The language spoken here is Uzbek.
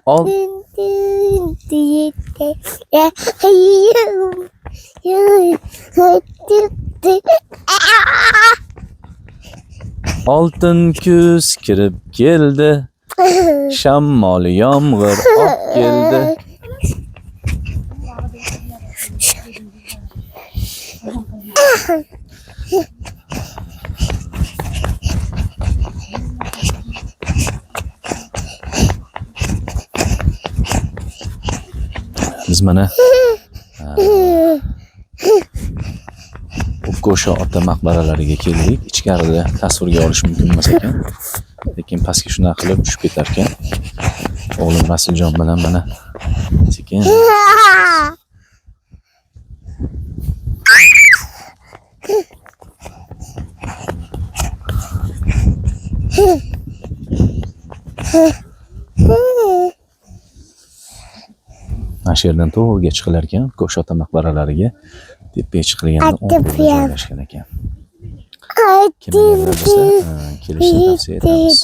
Ol Oltin kuz kirib keldi. Shamol yomg'ir oq keldi. Biz mana Go'sha ota maqbaralariga keldik. Ichkarida tasvirga olish mumkin emas ekan. Lekin pastga shuna qilib tushib ketar ekan. O'g'lim Rasuljon bilan mana sekin Mana shu yerdan to'g'riga chiqilar ekan, Go'sha ota maqbaralariga tepaga chiqilganda joylashgan ekan. Kimlarga bo'lsa kelishni tavsiya etamiz.